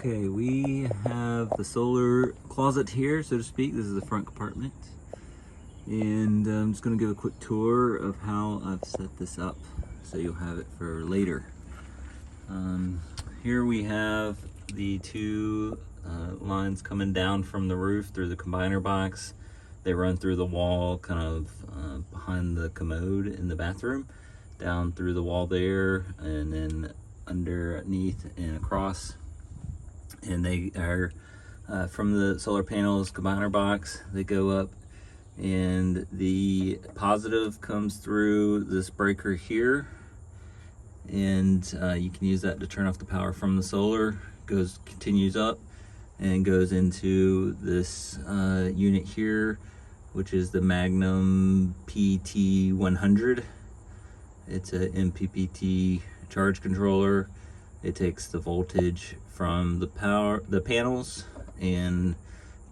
Okay, we have the solar closet here, so to speak. This is the front compartment. And I'm just going to give a quick tour of how I've set this up so you'll have it for later. Here we have the two lines coming down from the roof through the combiner box. They run through the wall kind of behind the commode in the bathroom, down through the wall there, and then underneath and across. And they are from the solar panels combiner box. They go up, and the positive comes through this breaker here, and you can use that to turn off the power from the solar. Continues up and goes into this unit here, which is the Magnum PT100. It's a MPPT charge controller. It takes the voltage from the panels and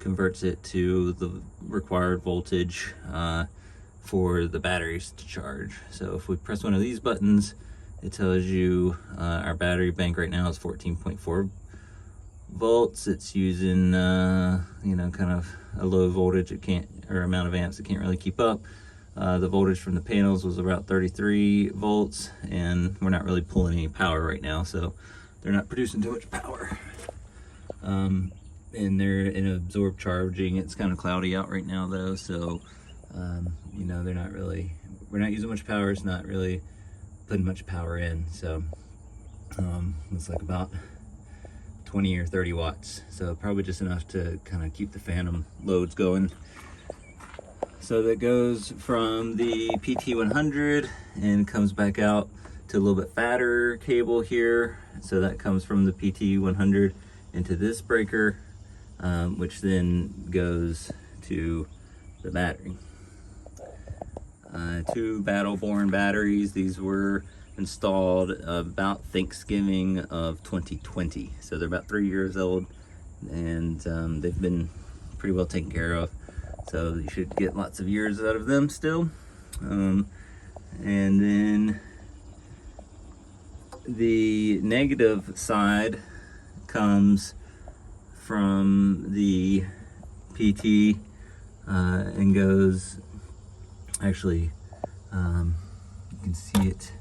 converts it to the required voltage for the batteries to charge. So if we press one of these buttons, it tells you our battery bank right now is 14.4 volts. It's using kind of a low voltage. It can't, or amount of amps it can't really keep up. The voltage from the panels was about 33 volts, and we're not really pulling any power right now, so they're not producing too much power. And they're in absorb charging. It's kind of cloudy out right now though, so they're not really, we're not using much power. It's not really putting much power in, so it's like about 20 or 30 watts, so probably just enough to kind of keep the phantom loads going. So that goes from the PT100 and comes back out to a little bit fatter cable here. So that comes from the PT100 into this breaker, which then goes to the battery. Two Battle-Born batteries. These were installed about Thanksgiving of 2020. So they're about 3 years old, and they've been pretty well taken care of. So you should get lots of years out of them still. And then the negative side comes from the PT and goes, actually, you can see it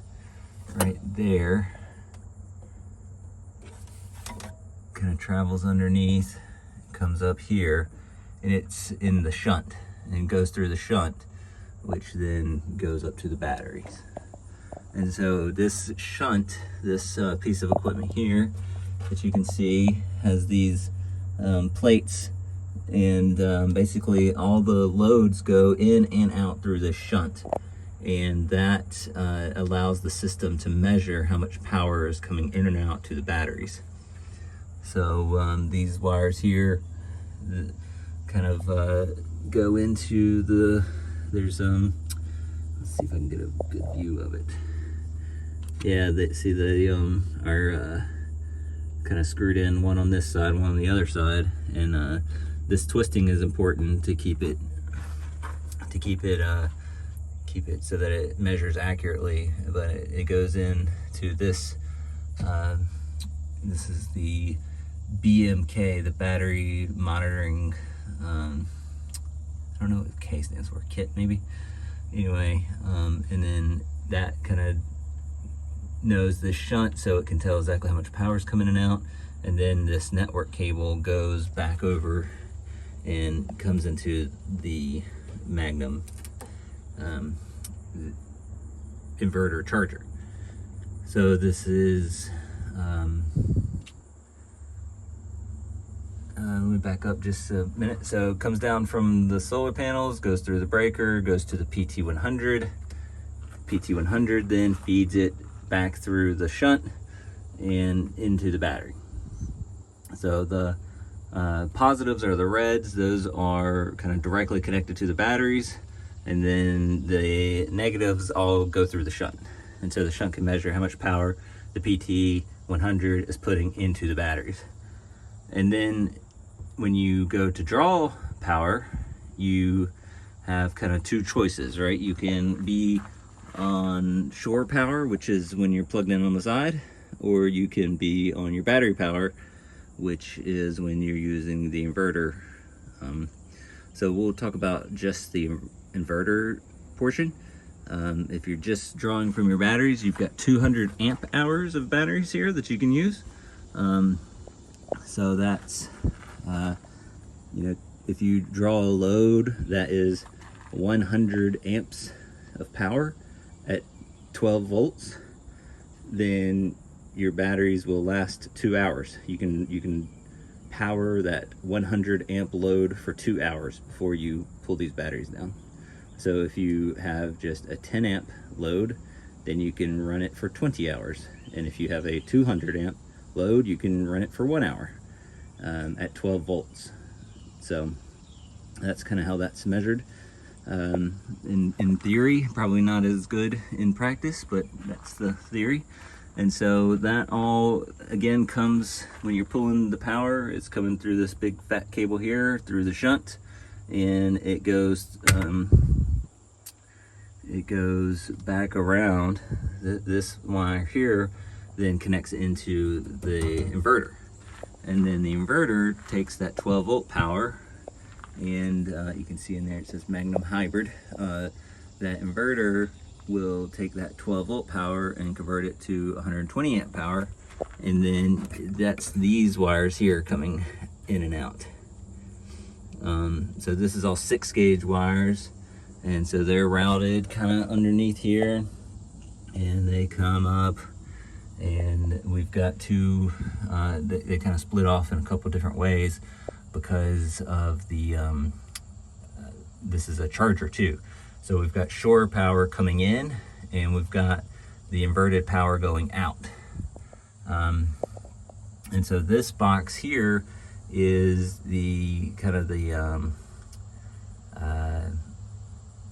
right there. Kind of travels underneath, comes up here, and it's in the shunt and goes through the shunt, which then goes up to the batteries. And so this shunt, this piece of equipment here that you can see, has these plates, and basically all the loads go in and out through this shunt, and that allows the system to measure how much power is coming in and out to the batteries. So these wires here kind of go into the, let's see if I can get a good view of it. Yeah, they are kind of screwed in, one on this side, one on the other side, and this twisting is important to keep it so that it measures accurately. But it goes in to this. This is the BMK, the battery monitoring. I don't know what K stands for, kit maybe. Anyway, and then that kind of knows this shunt, so it can tell exactly how much power is coming in and out. And then this network cable goes back over and comes into the Magnum inverter charger. So this is let me back up just a minute. So it comes down from the solar panels, goes through the breaker, goes to the PT100. PT100 then feeds it back through the shunt and into the battery. So the positives are the reds. Those are kind of directly connected to the batteries, and then the negatives all go through the shunt. And so the shunt can measure how much power the PT100 is putting into the batteries. And then when you go to draw power, you have kind of two choices, right? You can be on shore power, which is when you're plugged in on the side, or you can be on your battery power, which is when you're using the inverter. So we'll talk about just the inverter portion. If you're just drawing from your batteries, you've got 200 amp hours of batteries here that you can use. So that's, if you draw a load that is 100 amps of power at 12 volts, then your batteries will last 2 hours. You can power that 100 amp load for 2 hours before you pull these batteries down. So if you have just a 10 amp load, then you can run it for 20 hours. And if you have a 200 amp load, you can run it for 1 hour at 12 volts. So that's kind of how that's measured. In theory, probably not as good in practice, but that's the theory. And so that all, again, comes when you're pulling the power. It's coming through this big fat cable here, through the shunt, and it goes back around. This wire here then connects into the inverter. And then the inverter takes that 12 volt power, and you can see in there it says Magnum Hybrid. That inverter will take that 12 volt power and convert it to 120 amp power, and then that's these wires here coming in and out. So this is all 6 gauge wires, and so they're routed kind of underneath here, and they come up, and we've got two, they kind of split off in a couple different ways because of the this is a charger too. So we've got shore power coming in, and we've got the inverted power going out. And so this box here is the kind of the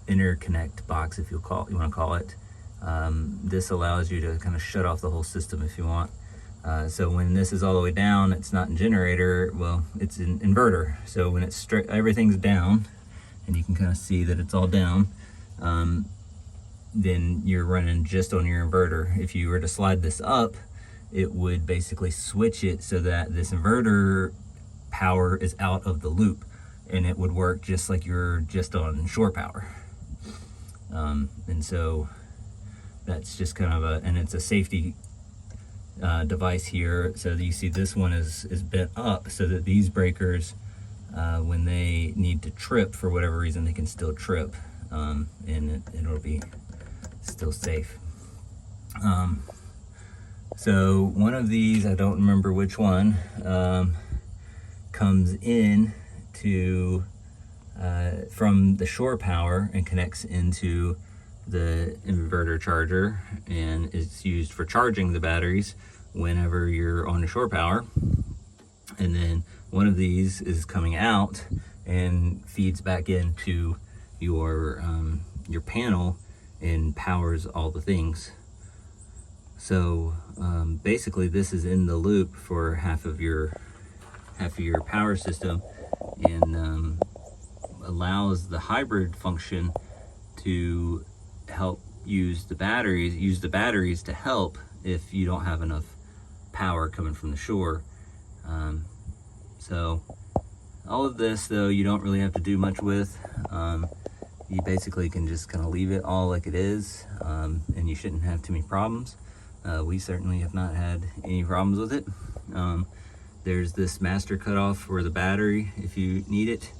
interconnect box, if you want to call it. This allows you to kind of shut off the whole system if you want. So when this is all the way down, it's not in generator, well, it's in inverter. So when it's straight, everything's down, and you can kind of see that it's all down, then you're running just on your inverter. If you were to slide this up, it would basically switch it so that this inverter power is out of the loop, and it would work just like you're just on shore power. And so that's just kind of and it's a safety device here. So that you see this one is bent up so that these breakers, when they need to trip for whatever reason, they can still trip, and it'll be still safe. So one of these, I don't remember which one, comes in to from the shore power and connects into the inverter charger, and it's used for charging the batteries whenever you're on the shore power. And then one of these is coming out and feeds back into your panel and powers all the things. So basically this is in the loop for half of your power system, and allows the hybrid function to help use the batteries to help if you don't have enough power coming from the shore. So all of this, though, you don't really have to do much with. You basically can just kind of leave it all like it is, and you shouldn't have too many problems. We certainly have not had any problems with it. There's this master cutoff for the battery if you need it,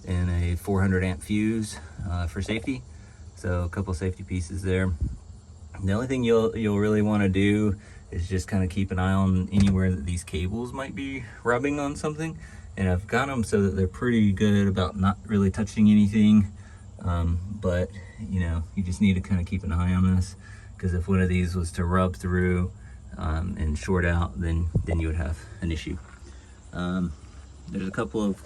and a 400 amp fuse for safety. So a couple safety pieces there. The only thing you'll really want to do is just kind of keep an eye on anywhere that these cables might be rubbing on something. And I've got them so that they're pretty good about not really touching anything. But you just need to kind of keep an eye on this, because if one of these was to rub through and short out, then you would have an issue. There's a couple of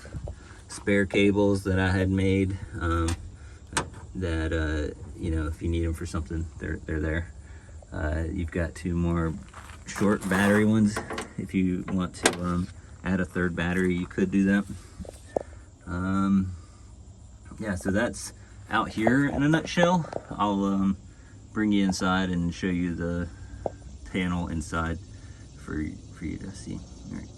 spare cables that I had made that if you need them for something, they're there. You've got 2 more short battery ones. If you want to add a third battery, you could do that. Yeah, so that's out here in a nutshell. I'll bring you inside and show you the panel inside for you to see. All right.